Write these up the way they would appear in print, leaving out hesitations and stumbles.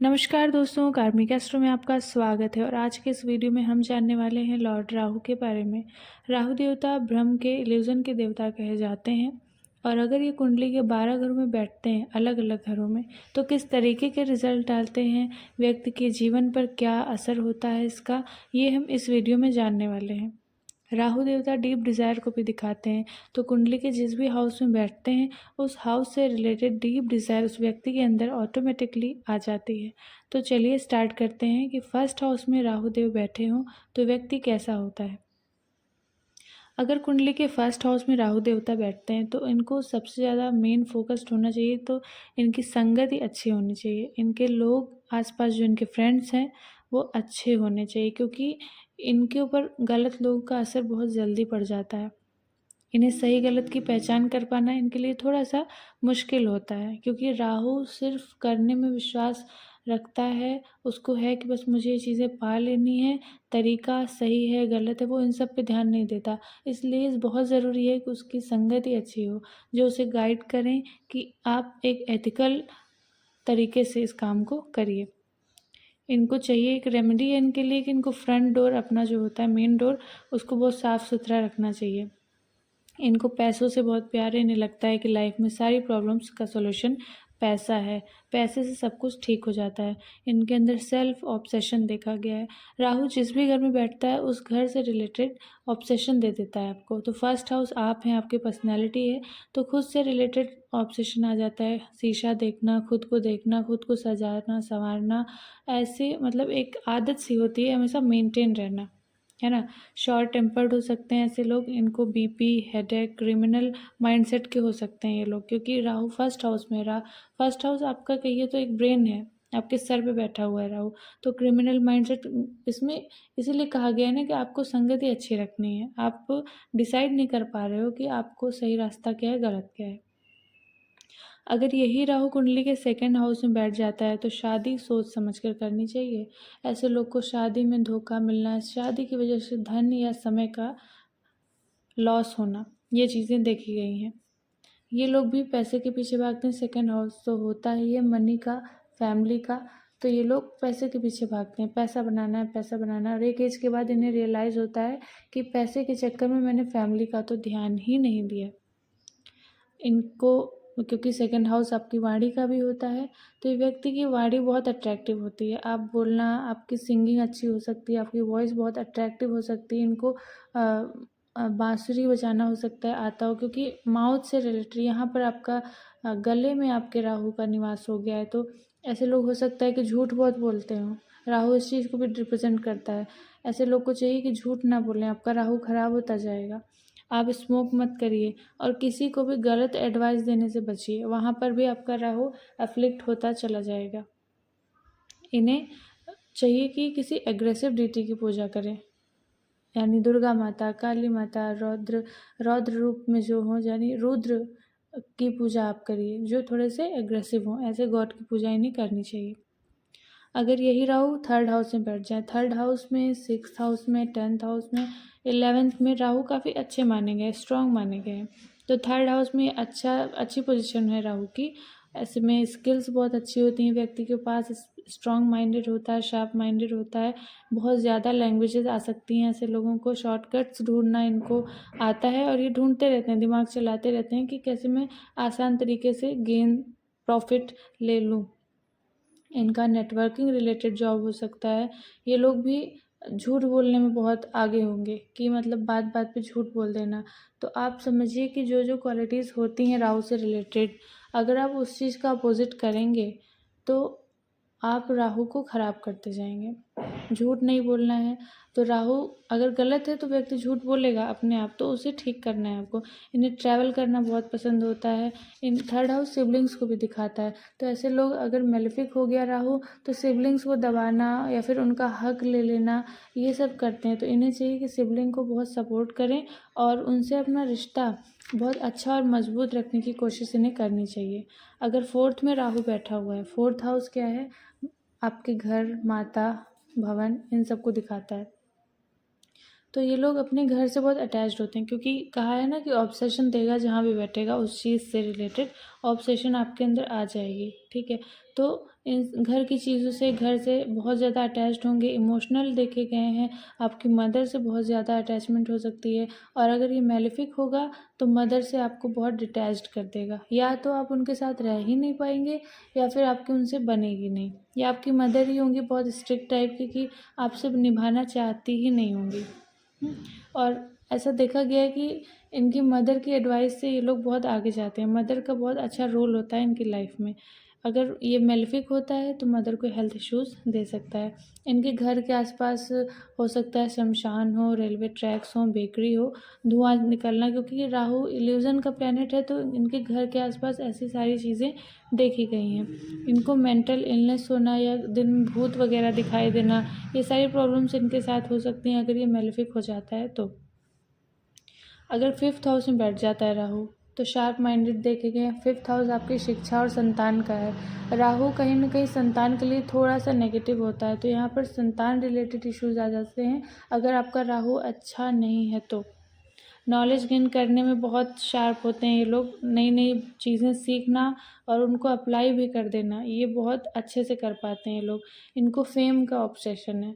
नमस्कार दोस्तों, कार्मिक एस्ट्रो में आपका स्वागत है और आज के इस वीडियो में हम जानने वाले हैं लॉर्ड राहु के बारे में। राहु देवता ब्रह्म के इल्यूजन के देवता कहे जाते हैं और अगर ये कुंडली के 12 घरों में बैठते हैं, अलग अलग घरों में, तो किस तरीके के रिजल्ट डालते हैं, व्यक्ति के जीवन पर क्या असर होता है इसका, ये हम इस वीडियो में जानने वाले हैं। राहु देवता डीप डिज़ायर को भी दिखाते हैं, तो कुंडली के जिस भी हाउस में बैठते हैं उस हाउस से रिलेटेड डीप डिज़ायर उस व्यक्ति के अंदर ऑटोमेटिकली आ जाती है। तो चलिए स्टार्ट करते हैं कि फर्स्ट हाउस में राहु देव बैठे हों तो व्यक्ति कैसा होता है। अगर कुंडली के फर्स्ट हाउस में राहु देवता बैठते हैं तो इनको सबसे ज़्यादा मेन फोकस्ड होना चाहिए, तो इनकी संगति अच्छी होनी चाहिए, इनके लोग आसपास जो इनके फ्रेंड्स हैं वो अच्छे होने चाहिए, क्योंकि इनके ऊपर गलत लोगों का असर बहुत जल्दी पड़ जाता है। इन्हें सही गलत की पहचान कर पाना इनके लिए थोड़ा सा मुश्किल होता है, क्योंकि राहु सिर्फ करने में विश्वास रखता है, उसको है कि बस मुझे ये चीज़ें पा लेनी है, तरीका सही है गलत है वो इन सब पे ध्यान नहीं देता। इसलिए बहुत ज़रूरी है कि उसकी संगत ही अच्छी हो, जो उसे गाइड करें कि आप एक एथिकल तरीके से इस काम को करिए। इनको चाहिए एक रेमेडी है इनके लिए कि इनको फ्रंट डोर अपना जो होता है मेन डोर, उसको बहुत साफ़ सुथरा रखना चाहिए। इनको पैसों से बहुत प्यार है, इन्हें लगता है कि लाइफ में सारी प्रॉब्लम्स का सॉल्यूशन पैसा है, पैसे से सब कुछ ठीक हो जाता है। इनके अंदर सेल्फ ऑब्सेशन देखा गया है। राहु जिस भी घर में बैठता है उस घर से रिलेटेड ऑब्सेशन दे देता है आपको। तो फर्स्ट हाउस आप हैं, आपकी पर्सनैलिटी है, तो खुद से रिलेटेड ऑब्सेशन आ जाता है। शीशा देखना, खुद को देखना, खुद को सजाना संवारना, ऐसे मतलब एक आदत सी होती है हमेशा मेंटेन रहना, है ना। शॉर्ट टेम्पर्ड हो सकते हैं ऐसे लोग, इनको बीपी, हेडेक, क्रिमिनल माइंडसेट के हो सकते हैं ये लोग, क्योंकि राहु फर्स्ट हाउस में रहा। फर्स्ट हाउस आपका कहिए तो एक ब्रेन है, आपके सर पे बैठा हुआ है राहु। तो क्रिमिनल माइंडसेट इसमें इसीलिए कहा गया है ना कि आपको संगति अच्छी रखनी है। आप डिसाइड नहीं कर पा रहे हो कि आपको सही रास्ता क्या है, गलत क्या है। अगर यही राहु कुंडली के सेकंड हाउस में बैठ जाता है तो शादी सोच समझ कर करनी चाहिए। ऐसे लोग को शादी में धोखा मिलना, शादी की वजह से धन या समय का लॉस होना, ये चीज़ें देखी गई हैं। ये लोग भी पैसे के पीछे भागते हैं। सेकंड हाउस तो होता है ये मनी का, फैमिली का, तो ये लोग पैसे के पीछे भागते हैं, पैसा बनाना है, पैसा बनाना है, और एक एज के बाद इन्हें रियलाइज़ होता है कि पैसे के चक्कर में मैंने फैमिली का तो ध्यान ही नहीं दिया। इनको, क्योंकि सेकंड हाउस आपकी वाणी का भी होता है, तो ये व्यक्ति की वाणी बहुत अट्रैक्टिव होती है। आप बोलना, आपकी सिंगिंग अच्छी हो सकती है, आपकी वॉइस बहुत अट्रैक्टिव हो सकती है। इनको बांसुरी बजाना हो सकता है आता हो, क्योंकि माउथ से रिलेटेड यहाँ पर आपका गले में आपके राहु का निवास हो गया है। तो ऐसे लोग हो सकता है कि झूठ बहुत बोलते हों, राहु इस चीज़ को भी रिप्रेजेंट करता है। ऐसे लोग को चाहिए कि झूठ ना बोलें, आपका राहु खराब होता जाएगा। आप स्मोक मत करिए और किसी को भी गलत एडवाइस देने से बचिए, वहाँ पर भी आपका राहु अफ्लिक्ट होता चला जाएगा। इन्हें चाहिए कि किसी एग्रेसिव डीटी की पूजा करें, यानी दुर्गा माता, काली माता, रौद्र रूप में जो हो, यानी रुद्र की पूजा आप करिए, जो थोड़े से एग्रेसिव हों। ऐसे गॉड की पूजा इन्हें करनी चाहिए। अगर यही राहु थर्ड हाउस में बैठ जाए, थर्ड हाउस में, सिक्स्थ हाउस में, 10th हाउस में, 11th में, राहु काफ़ी अच्छे माने गए, स्ट्रॉन्ग माने गए हैं। तो थर्ड हाउस में अच्छी पोजीशन है राहु की। ऐसे में स्किल्स बहुत अच्छी होती हैं, व्यक्ति के पास स्ट्रॉन्ग माइंडेड होता है, शार्प माइंडेड होता है, बहुत ज़्यादा लैंग्वेजेस आ सकती हैं। ऐसे लोगों को शॉर्टकट्स ढूंढना इनको आता है और ये ढूंढते रहते हैं, दिमाग चलाते रहते हैं कि कैसे मैं आसान तरीके से गेन प्रॉफिट ले लूँ। इनका नेटवर्किंग रिलेटेड जॉब हो सकता है। ये लोग भी झूठ बोलने में बहुत आगे होंगे, कि मतलब बात बात पे झूठ बोल देना। तो आप समझिए कि जो जो क्वालिटीज़ होती हैं राहु से रिलेटेड, अगर आप उस चीज़ का अपोजिट करेंगे तो आप राहु को ख़राब करते जाएंगे। झूठ नहीं बोलना है, तो राहु अगर गलत है तो व्यक्ति झूठ बोलेगा अपने आप, तो उसे ठीक करना है आपको। इन्हें ट्रैवल करना बहुत पसंद होता है। इन थर्ड हाउस सिबलिंग्स को भी दिखाता है, तो ऐसे लोग अगर मेलेफिक हो गया राहु तो सिबलिंग्स को दबाना या फिर उनका हक ले लेना, ये सब करते हैं। तो इन्हें चाहिए कि सिबलिंग को बहुत सपोर्ट करें और उनसे अपना रिश्ता बहुत अच्छा और मजबूत रखने की कोशिश इन्हें करनी चाहिए। अगर फोर्थ में राहु बैठा हुआ है, फोर्थ हाउस क्या है, आपके घर, माता, भवन, इन सबको दिखाता है। तो ये लोग अपने घर से बहुत अटैच्ड होते हैं, क्योंकि कहा है ना कि ऑब्सेशन देगा जहाँ भी बैठेगा उस चीज़ से रिलेटेड ऑब्सेशन आपके अंदर आ जाएगी, ठीक है। तो इन घर की चीज़ों से, घर से बहुत ज़्यादा अटैच्ड होंगे, इमोशनल देखे गए हैं। आपकी मदर से बहुत ज़्यादा अटैचमेंट हो सकती है, और अगर ये मेलेफिक होगा तो मदर से आपको बहुत डिटैच्ड कर देगा। या तो आप उनके साथ रह ही नहीं पाएंगे, या फिर आपकी उनसे बनेगी नहीं, या आपकी मदर ही होंगी बहुत स्ट्रिक्ट टाइप की कि आपसे निभाना चाहती ही नहीं होंगी। और ऐसा देखा गया है कि इनकी मदर की एडवाइस से ये लोग बहुत आगे जाते हैं। मदर का बहुत अच्छा रोल होता है इनकी लाइफ में। अगर ये मेलेफिक होता है तो मदर को हेल्थ इश्यूज़ दे सकता है। इनके घर के आसपास हो सकता है शमशान हो, रेलवे ट्रैक्स हो, बेकरी हो, धुआं निकलना, क्योंकि राहु इल्यूजन का प्लैनेट है, तो इनके घर के आसपास ऐसी सारी चीज़ें देखी गई हैं। इनको मेंटल इलनेस होना या दिन में भूत वगैरह दिखाई देना, ये सारी प्रॉब्लम्स इनके साथ हो सकती हैं अगर ये मेलेफिक हो जाता है तो। अगर 5th हाउस में बैठ जाता है राहु, तो शार्प माइंडेड देखे गए। 5th हाउस आपकी शिक्षा और संतान का है। राहु कहीं ना कहीं संतान के लिए थोड़ा सा नेगेटिव होता है, तो यहाँ पर संतान रिलेटेड इश्यूज आ जाते हैं अगर आपका राहु अच्छा नहीं है तो। नॉलेज गेन करने में बहुत शार्प होते हैं ये लोग, नई नई चीज़ें सीखना और उनको अप्लाई भी कर देना, ये बहुत अच्छे से कर पाते हैं ये लोग। इनको फेम का ऑब्सेशन है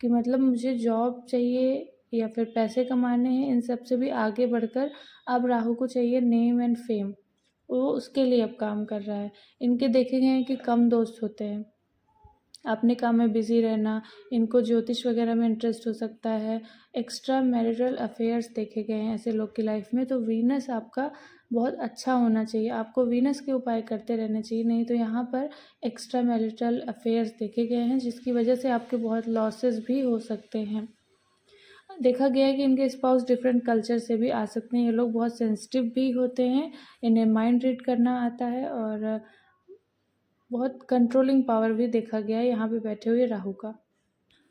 कि मतलब मुझे जॉब चाहिए या फिर पैसे कमाने हैं, इन सब से भी आगे बढ़कर अब राहु को चाहिए नेम एंड फेम, वो उसके लिए अब काम कर रहा है। इनके देखे गए हैं कि कम दोस्त होते हैं, अपने काम में बिजी रहना, इनको ज्योतिष वगैरह में इंटरेस्ट हो सकता है। एक्स्ट्रा मैरिटल अफेयर्स देखे गए हैं ऐसे लोग की लाइफ में। तो वीनस आपका बहुत अच्छा होना चाहिए, आपको वीनस के उपाय करते रहने चाहिए, नहीं तो यहाँ पर एक्स्ट्रा मैरिटल अफेयर्स देखे गए हैं जिसकी वजह से आपके बहुत लॉसेस भी हो सकते हैं। देखा गया है कि इनके स्पाउस डिफरेंट कल्चर से भी आ सकते हैं। ये लोग बहुत सेंसिटिव भी होते हैं, इन्हें माइंड रीड करना आता है, और बहुत कंट्रोलिंग पावर भी देखा गया है यहाँ पे बैठे हुए राहु का।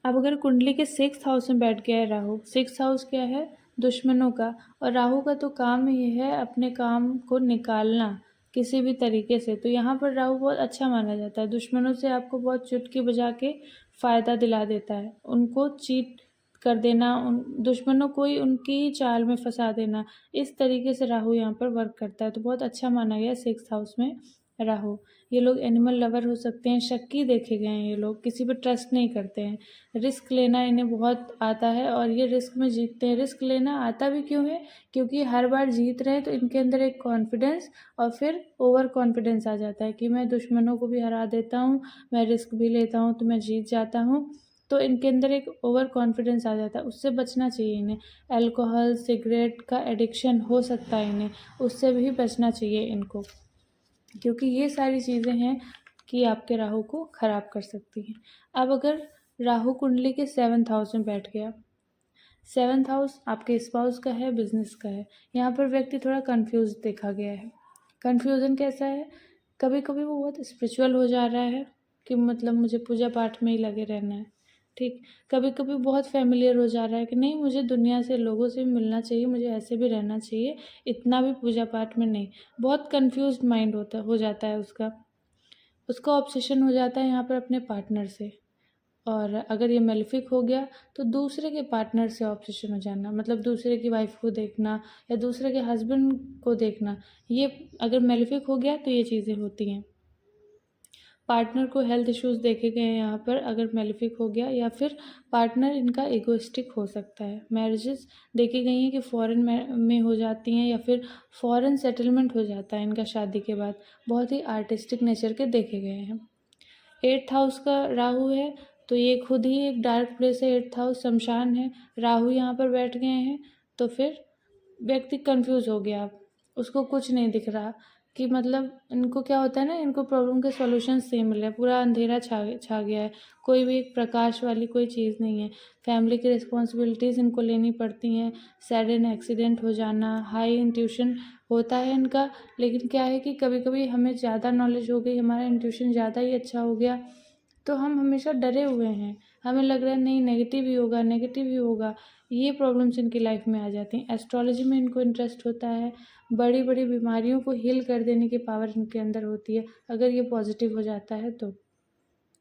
अब अगर कुंडली के 6th हाउस में बैठ गया है राहु, 6th हाउस क्या है? दुश्मनों का। और राहु का तो काम ये है अपने काम को निकालना किसी भी तरीके से, तो यहाँ पर राहु बहुत अच्छा माना जाता है। दुश्मनों से आपको बहुत चुटकी बजा के फ़ायदा दिला देता है, उनको चीट कर देना, उन दुश्मनों को ही उनकी ही चाल में फंसा देना, इस तरीके से राहु यहाँ पर वर्क करता है। तो बहुत अच्छा माना गया 6th हाउस में राहु। ये लोग एनिमल लवर हो सकते हैं, शक्की देखे गए हैं, ये लोग किसी पर ट्रस्ट नहीं करते हैं, रिस्क लेना इन्हें बहुत आता है और ये रिस्क में जीतते हैं। रिस्क लेना आता भी क्यों है? क्योंकि हर बार जीत रहे हैं तो इनके अंदर एक कॉन्फिडेंस और फिर ओवर कॉन्फिडेंस आ जाता है कि मैं दुश्मनों को भी हरा देता हूँ, मैं रिस्क भी लेता हूँ तो मैं जीत जाता हूँ। तो इनके अंदर एक ओवर कॉन्फिडेंस आ जाता है, उससे बचना चाहिए इन्हें। अल्कोहल, सिगरेट का एडिक्शन हो सकता है इन्हें, उससे भी बचना चाहिए इनको, क्योंकि ये सारी चीज़ें हैं कि आपके राहु को ख़राब कर सकती हैं। अब अगर राहु कुंडली के 7th हाउस में बैठ गया, 7th हाउस आपके स्पाउस का है, बिजनेस का है। यहाँ पर व्यक्ति थोड़ा कंफ्यूज देखा गया है। कन्फ्यूज़न कैसा है? कभी कभी वो बहुत स्पिरिचुअल हो जा रहा है कि मतलब मुझे पूजा पाठ में ही लगे रहना है, ठीक। कभी कभी बहुत फैमिलियर हो जा रहा है कि नहीं, मुझे दुनिया से, लोगों से मिलना चाहिए, मुझे ऐसे भी रहना चाहिए, इतना भी पूजा पाठ में नहीं। बहुत कंफ्यूज्ड माइंड हो जाता है उसका। उसका ऑब्सेशन हो जाता है यहाँ पर अपने पार्टनर से। और अगर ये मेलेफिक हो गया तो दूसरे के पार्टनर से ऑब्सेशन हो जाना, मतलब दूसरे की वाइफ को देखना या दूसरे के हस्बैंड को देखना, ये अगर मेलेफिक हो गया तो ये चीज़ें होती हैं। पार्टनर को हेल्थ इश्यूज़ देखे गए हैं यहाँ पर अगर मेलेफिक हो गया, या फिर पार्टनर इनका इगोइस्टिक हो सकता है। मैरिजेस देखी गई हैं कि फॉरेन में हो जाती हैं या फिर फॉरेन सेटलमेंट हो जाता है इनका शादी के बाद, बहुत ही आर्टिस्टिक नेचर के देखे गए हैं। 8th हाउस का राहु है, तो ये खुद ही एक डार्क प्लेस है। 8th हाउस शमशान है, राहु यहाँ पर बैठ गए हैं, तो फिर व्यक्ति कंफ्यूज हो गया, उसको कुछ नहीं दिख रहा कि मतलब इनको क्या होता है ना, इनको प्रॉब्लम के सॉल्यूशन सेम मिल रहे हैं, पूरा अंधेरा छा गया है, कोई भी एक प्रकाश वाली कोई चीज़ नहीं है। फैमिली की रिस्पॉन्सिबिलिटीज़ इनको लेनी पड़ती हैं, सडन एक्सीडेंट हो जाना, हाई इंट्यूशन होता है इनका। लेकिन क्या है कि कभी कभी हमें ज़्यादा नॉलेज हो गई, हमारा इंट्यूशन ज़्यादा ही अच्छा हो गया, तो हम हमेशा डरे हुए हैं, हमें लग रहा है नहीं नेगेटिव ही होगा, नेगेटिव ही होगा। ये प्रॉब्लम्स इनकी लाइफ में आ जाती हैं। एस्ट्रोलॉजी में इनको इंटरेस्ट होता है, बड़ी बड़ी बीमारियों को हील कर देने की पावर इनके अंदर होती है अगर ये पॉजिटिव हो जाता है तो।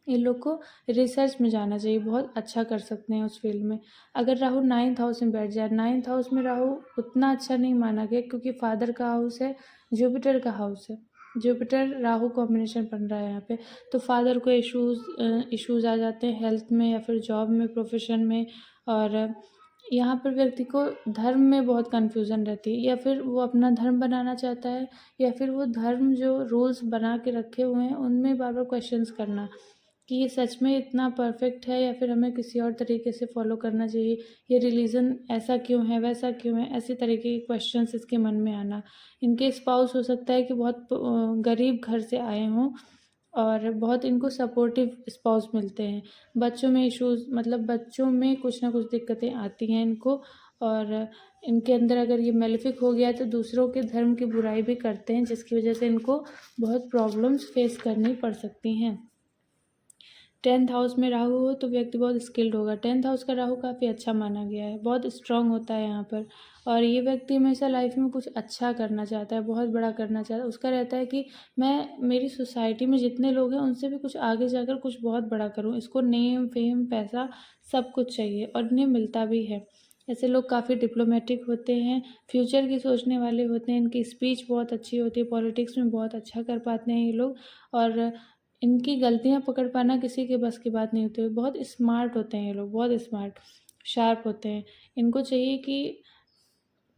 इन लोग को रिसर्च में जाना चाहिए, बहुत अच्छा कर सकते हैं उस फील्ड में। अगर राहु 9th हाउस में बैठ जाए, 9th हाउस में राहु उतना अच्छा नहीं माना गया क्योंकि फादर का हाउस है, जुपिटर का हाउस है, जुपिटर राहु कॉम्बिनेशन बन रहा है यहाँ पे। तो फादर को इश्यूज आ जाते हैं हेल्थ में या फिर जॉब में, प्रोफेशन में। और यहाँ पर व्यक्ति को धर्म में बहुत कन्फ्यूज़न रहती है, या फिर वो अपना धर्म बनाना चाहता है, या फिर वो धर्म जो रूल्स बना के रखे हुए हैं उनमें बार बार क्वेश्चंस करना कि ये सच में इतना परफेक्ट है या फिर हमें किसी और तरीके से फॉलो करना चाहिए, ये रिलीजन ऐसा क्यों है, वैसा क्यों है, ऐसे तरीके के क्वेश्चंस इसके मन में आना। इनके स्पाउस हो सकता है कि बहुत गरीब घर से आए हों और बहुत इनको सपोर्टिव स्पाउस मिलते हैं। बच्चों में इश्यूज, मतलब बच्चों में कुछ ना कुछ दिक्कतें आती हैं इनको, और इनके अंदर अगर ये मेलेफिक हो गया है तो दूसरों के धर्म की बुराई भी करते हैं, जिसकी वजह से इनको बहुत प्रॉब्लम्स फेस करनी पड़ सकती हैं। 10th हाउस में राहु हो तो व्यक्ति बहुत स्किल्ड होगा। 10th हाउस का राहु काफ़ी अच्छा माना गया है, बहुत स्ट्रांग होता है यहाँ पर। और ये व्यक्ति हमेशा लाइफ में कुछ अच्छा करना चाहता है, बहुत बड़ा करना चाहता है। उसका रहता है कि मैं मेरी सोसाइटी में जितने लोग हैं उनसे भी कुछ आगे जाकर कुछ बहुत बड़ा करूँ। इसको नेम, फेम, पैसा सब कुछ चाहिए और इन्हें मिलता भी है। ऐसे लोग काफ़ी डिप्लोमेटिक होते हैं, फ्यूचर की सोचने वाले होते हैं, इनकी स्पीच बहुत अच्छी होती है, पॉलिटिक्स में बहुत अच्छा कर पाते हैं ये लोग। और इनकी गलतियाँ पकड़ पाना किसी के बस की बात नहीं होती है। बहुत स्मार्ट होते हैं ये लोग, बहुत स्मार्ट, शार्प होते हैं। इनको चाहिए कि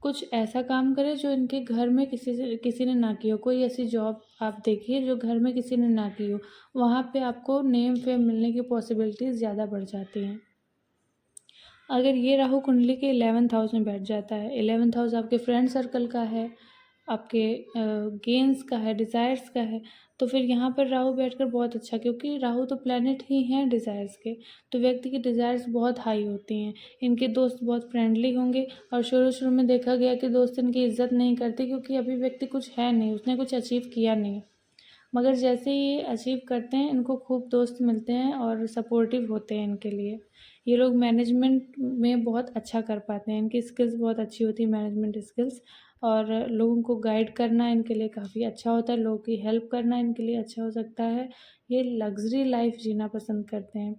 कुछ ऐसा काम करें जो इनके घर में किसी ने ना की हो। कोई ऐसी जॉब आप देखिए जो घर में किसी ने ना की हो, वहाँ पे आपको नेम फेम मिलने की पॉसिबिलिटीज़ ज़्यादा बढ़ जाती हैं। अगर ये राहु कुंडली के 11th हाउस में बैठ जाता है, 11th हाउस आपके फ्रेंड सर्कल का है, आपके गेन्स का है, डिज़ायर्स का है, तो फिर यहाँ पर राहु बैठकर बहुत अच्छा, क्योंकि राहु तो प्लैनेट ही हैं डिज़ायर्स के, तो व्यक्ति की डिज़ायर्स बहुत हाई होती हैं। इनके दोस्त बहुत फ्रेंडली होंगे और शुरू शुरू में देखा गया कि दोस्त इनकी इज़्ज़त नहीं करते क्योंकि अभी व्यक्ति कुछ है नहीं, उसने कुछ अचीव किया नहीं। मगर जैसे ही ये अचीव करते हैं इनको खूब दोस्त मिलते हैं और सपोर्टिव होते हैं इनके लिए। ये लोग मैनेजमेंट में बहुत अच्छा कर पाते हैं, इनकी स्किल्स बहुत अच्छी होती है, मैनेजमेंट स्किल्स। और लोगों को गाइड करना इनके लिए काफ़ी अच्छा होता है, लोगों की हेल्प करना इनके लिए अच्छा हो सकता है। ये लग्जरी लाइफ जीना पसंद करते हैं,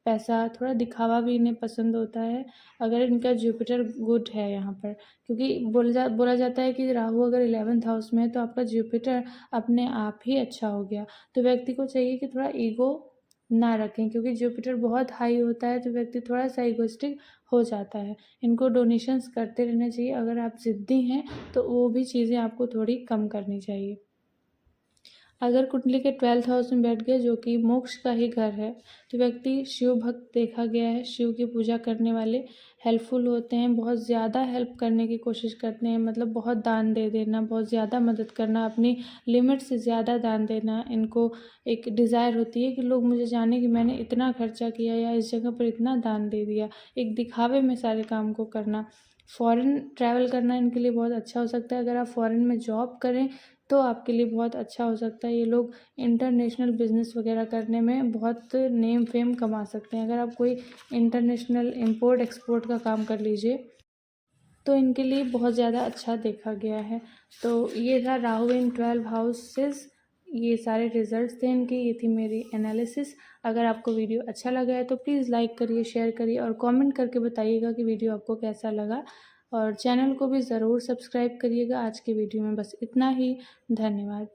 पैसा, थोड़ा दिखावा भी इन्हें पसंद होता है अगर इनका जुपिटर गुड है यहाँ पर। क्योंकि बोला जाता है कि राहु अगर 11th हाउस में है तो आपका जुपिटर अपने आप ही अच्छा हो गया। तो व्यक्ति को चाहिए कि थोड़ा ईगो ना रखें, क्योंकि जुपिटर बहुत हाई होता है तो व्यक्ति थोड़ा सा ईगोइस्टिक हो जाता है। इनको डोनेशंस करते रहना चाहिए। अगर आप ज़िद्दी हैं तो वो भी चीज़ें आपको थोड़ी कम करनी चाहिए। अगर कुंडली के 12th हाउस में बैठ गया जो कि मोक्ष का ही घर है, तो व्यक्ति शिव भक्त देखा गया है, शिव की पूजा करने वाले, हेल्पफुल होते हैं, बहुत ज़्यादा हेल्प करने की कोशिश करते हैं, मतलब बहुत दान दे देना, बहुत ज़्यादा मदद करना, अपनी लिमिट से ज़्यादा दान देना। इनको एक डिज़ायर होती है कि लोग मुझे जाने कि मैंने इतना खर्चा किया या इस जगह पर इतना दान दे दिया, एक दिखावे में सारे काम को करना। फ़ॉरेन ट्रैवल करना इनके लिए बहुत अच्छा हो सकता है। अगर आप फ़ॉरेन में जॉब करें तो आपके लिए बहुत अच्छा हो सकता है। ये लोग इंटरनेशनल बिजनेस वगैरह करने में बहुत नेम फेम कमा सकते हैं। अगर आप कोई इंटरनेशनल इंपोर्ट एक्सपोर्ट का काम कर लीजिए तो इनके लिए बहुत ज़्यादा अच्छा देखा गया है। तो ये था राहु इन 12 हाउसेस, ये सारे रिजल्ट्स थे इनके, ये थी मेरी एनालिसिस। अगर आपको वीडियो अच्छा लगा है तो प्लीज़ लाइक करिए, शेयर करिए और कमेंट करके बताइएगा कि वीडियो आपको कैसा लगा। और चैनल को भी ज़रूर सब्सक्राइब करिएगा। आज की वीडियो में बस इतना ही। धन्यवाद।